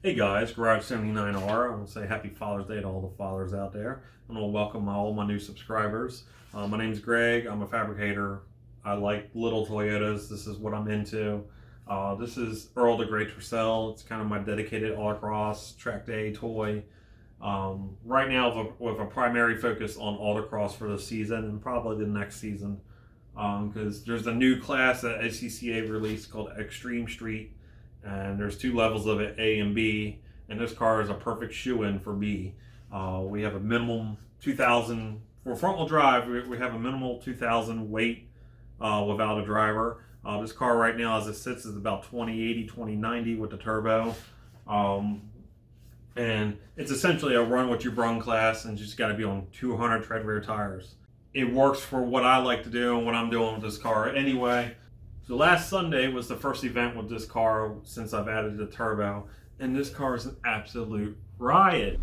Hey guys, Garage79R. I want to say happy Father's Day to all the fathers out there. I want to welcome all my new subscribers. My name's Greg. I'm a fabricator. I like little Toyotas. This is what I'm into. This is Earl the Grey Tercel. It's kind of my dedicated autocross track day toy. Right now with a primary focus on autocross for the season and probably the next season. Because there's a new class that ACCA released called Extreme Street. And there's two levels of it, A and B, and this car is a perfect shoe-in for B. We have a minimum 2,000 for front-wheel drive. We have a minimal 2,000 weight without a driver. This car right now, as it sits, is about 2080, 2090 with the turbo, and it's essentially a run what you brung class, and you just got to be on 200 tread rear tires. It works for what I like to do and what I'm doing with this car anyway. So last Sunday was the first event with this car since I've added the turbo, and this car is an absolute riot.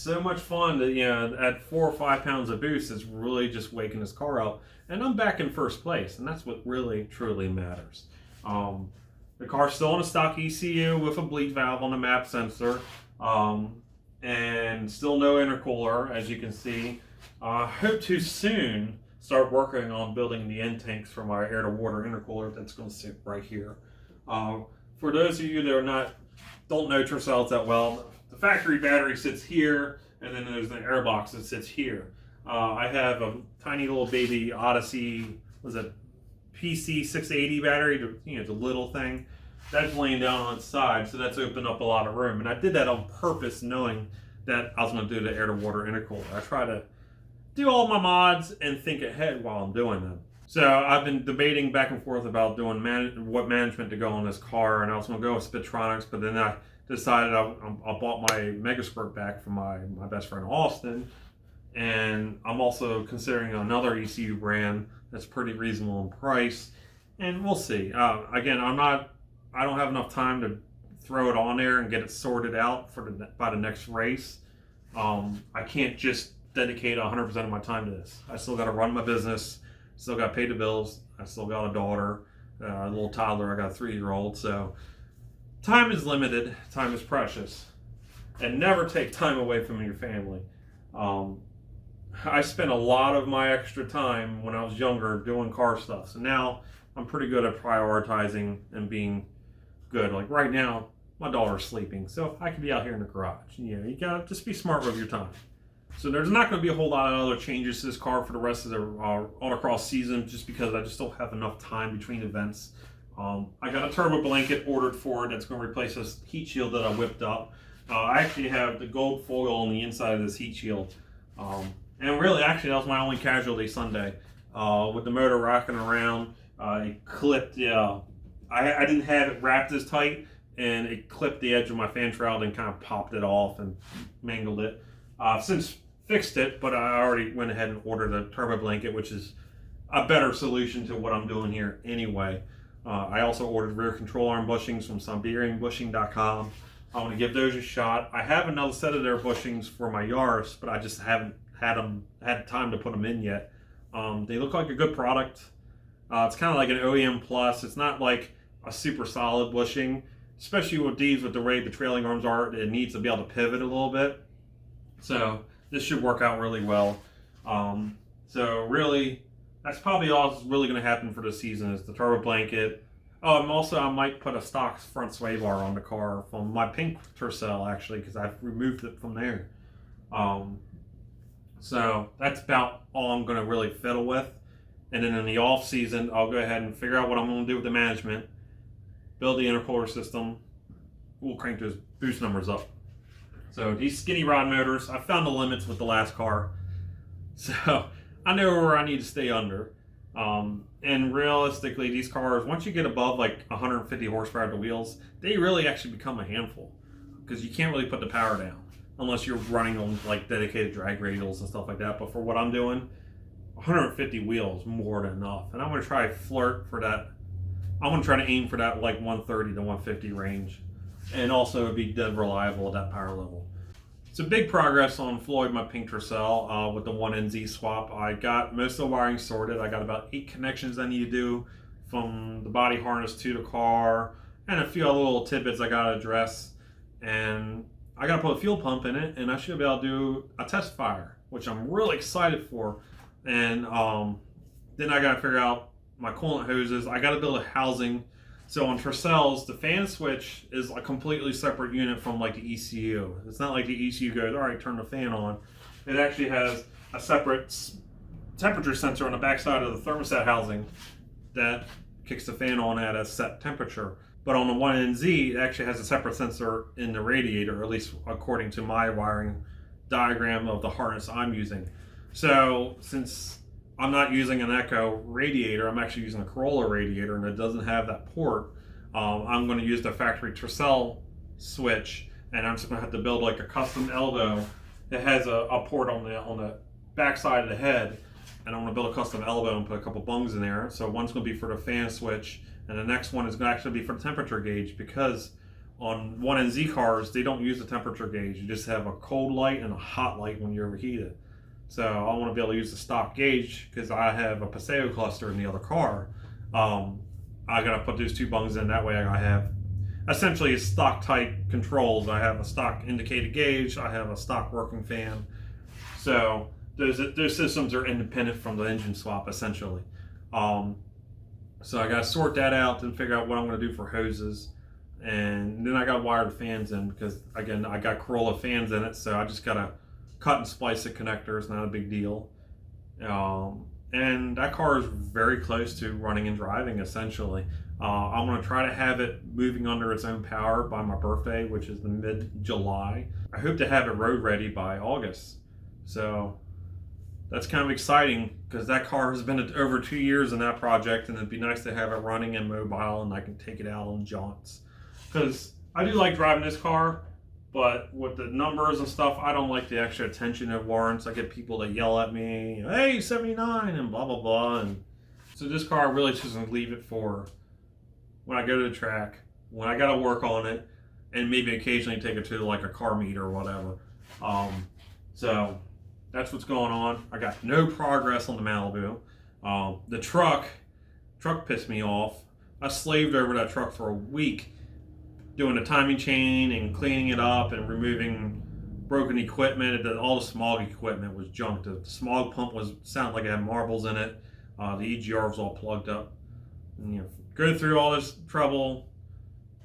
So much fun that, at 4 or 5 pounds of boost, it's really just waking this car up, and I'm back in first place, and that's what really truly matters. The car's still on a stock ECU with a bleed valve on the map sensor, and still no intercooler, as you can see. Hope to soon start working on building the end tanks for my air to water intercooler that's going to sit right here. For those of you that don't know Tercels that well, the factory battery sits here, and then there's the air box that sits here. I have a tiny little baby Odyssey, PC 680 battery, the little thing. That's laying down on its side, so that's opened up a lot of room. And I did that on purpose, knowing that I was going to do the air to water intercooler. I try to do all my mods and think ahead while I'm doing them. So I've been debating back and forth about doing what management to go on this car, and I was going to go with Spitronics, but then I decided I bought my Megasquirt back from my best friend Austin, and I'm also considering another ECU brand that's pretty reasonable in price, and we'll see. Again, I don't have enough time to throw it on there and get it sorted out by the next race. I can't just dedicate 100% of my time to this. I still got to run my business, still got to pay the bills. I still got a daughter, a little toddler. I got a 3-year-old, so time is limited, time is precious, and never take time away from your family. I spent a lot of my extra time when I was younger doing car stuff, so now I'm pretty good at prioritizing and being good. Like right now, my daughter's sleeping, so I can be out here in the garage. You gotta just be smart with your time. So there's not going to be a whole lot of other changes to this car for the rest of the autocross season, just because I just don't have enough time between events. I got a turbo blanket ordered for it that's going to replace this heat shield that I whipped up. I actually have the gold foil on the inside of this heat shield. And really, actually, that was my only casualty Sunday. With the motor rocking around, it clipped. I didn't have it wrapped as tight, and it clipped the edge of my fan shroud and kind of popped it off and mangled it. I've since fixed it, but I already went ahead and ordered a turbo blanket, which is a better solution to what I'm doing here anyway. I also ordered rear control arm bushings from SiberianBushing.com. I want to give those a shot. I have another set of their bushings for my Yaris, but I just haven't had time to put them in yet. They look like a good product. It's kind of like an OEM plus. It's not like a super solid bushing, especially with these, with the way the trailing arms are. It needs to be able to pivot a little bit. So this should work out really well. So really, that's probably all that's really going to happen for this season is the turbo blanket, Also, I might put a stock front sway bar on the car from my pink Tercel, actually, because I've removed it from there. So that's about all I'm going to really fiddle with. And then in the off season, I'll go ahead and figure out what I'm going to do with the management, build the intercooler system. We'll crank those boost numbers up. So these skinny rod motors, I found the limits with the last car. So I know where I need to stay under. And realistically, these cars, once you get above like 150 horsepower at the wheels, they really actually become a handful because you can't really put the power down unless you're running on like dedicated drag radials and stuff like that. But for what I'm doing, 150 wheels more than enough. And I'm going to try flirt for that. I'm going to try to aim for that like 130 to 150 range, and also be dead reliable at that power level. So big progress on Floyd, my pink Tercel, with the 1NZ swap. I got most of the wiring sorted. I got about 8 connections I need to do from the body harness to the car, and a few other little tidbits I got to address. And I got to put a fuel pump in it, and I should be able to do a test fire, which I'm really excited for. And then I got to figure out my coolant hoses. I got to build a housing. So on Tercels, the fan switch is a completely separate unit from like the ECU. It's not like the ECU goes, all right, turn the fan on. It actually has a separate temperature sensor on the backside of the thermostat housing that kicks the fan on at a set temperature. But on the 1NZ, it actually has a separate sensor in the radiator, at least according to my wiring diagram of the harness I'm using. So since I'm not using an Echo radiator, I'm actually using a Corolla radiator, and it doesn't have that port. I'm going to use the factory Tercel switch, and I'm just going to have to build like a custom elbow that has a port on the back side of the head, and I'm going to build a custom elbow and put a couple bungs in there. So one's going to be for the fan switch, and the next one is going to actually be for the temperature gauge, because on 1NZ cars, they don't use the temperature gauge. You just have a cold light and a hot light when you overheat it. So I want to be able to use the stock gauge because I have a Paseo cluster in the other car. I got to put those 2 bungs in. That way I have essentially stock type controls. I have a stock indicated gauge. I have a stock working fan. So those systems are independent from the engine swap essentially. So I got to sort that out and figure out what I'm going to do for hoses. And then I got to wire the fans in because, again, I got Corolla fans in it. So I just got to cut and splice the connectors, not a big deal. And that car is very close to running and driving, essentially. I'm going to try to have it moving under its own power by my birthday, which is the mid-July. I hope to have it road ready by August. So that's kind of exciting because that car has been over 2 years in that project, and it'd be nice to have it running and mobile, and I can take it out on jaunts. Because I do like driving this car, but with the numbers and stuff, I don't like the extra attention it warrants. I get people that yell at me, hey, 79, and blah, blah, blah. And so this car really just going to leave it for when I go to the track, when I got to work on it, and maybe occasionally take it to like a car meet or whatever. So that's what's going on. I got no progress on the Malibu. The truck pissed me off. I slaved over that truck for a week, doing the timing chain and cleaning it up and removing broken equipment. All the smog equipment was junk. The smog pump sounded like it had marbles in it. The EGR was all plugged up. And, go through all this trouble,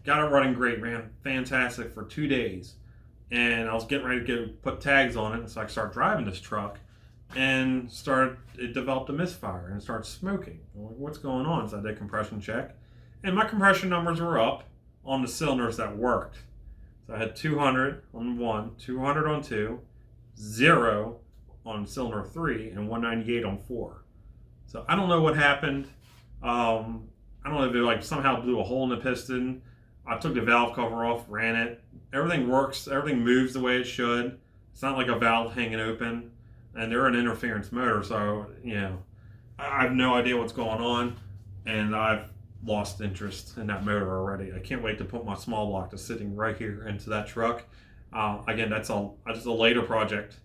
got it running great, ran fantastic for 2 days. And I was getting ready to put tags on it, so I started driving this truck, and it developed a misfire and it started smoking. I'm like, what's going on? So I did a compression check, and my compression numbers were up on the cylinders that worked. So I had 200 on 1, 200 on 2, 0 on cylinder 3, and 198 on 4. So I don't know what happened. I don't know if it somehow blew a hole in the piston. I took the valve cover off, ran it. Everything works. Everything moves the way it should. It's not like a valve hanging open. And they're an interference motor, so I have no idea what's going on, and I've lost interest in that motor already. I can't wait to put my small block that's sitting right here into that truck. Again, that's just a later project,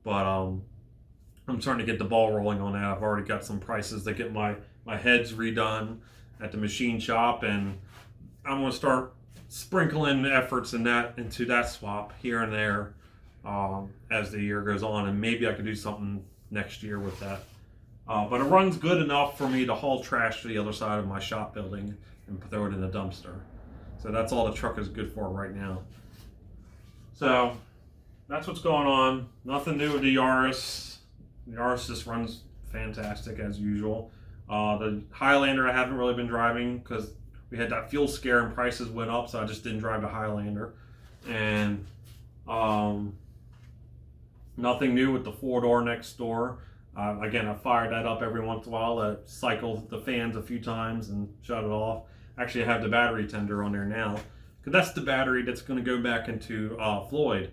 but I'm starting to get the ball rolling on that. I've already got some prices to get my heads redone at the machine shop, and I'm going to start sprinkling efforts into that swap here and there as the year goes on, and maybe I could do something next year with that But it runs good enough for me to haul trash to the other side of my shop building and throw it in the dumpster. So that's all the truck is good for right now. So that's what's going on. Nothing new with the Yaris. The Yaris just runs fantastic as usual. The Highlander I haven't really been driving because we had that fuel scare and prices went up, so I just didn't drive the Highlander. And nothing new with the 4-door next door. Again, I fired that up every once in a while. I cycle the fans a few times and shut it off. Actually, I have the battery tender on there now, because that's the battery that's going to go back into Floyd,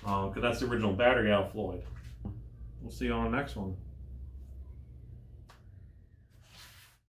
because that's the original battery out of Floyd. We'll see you on the next one.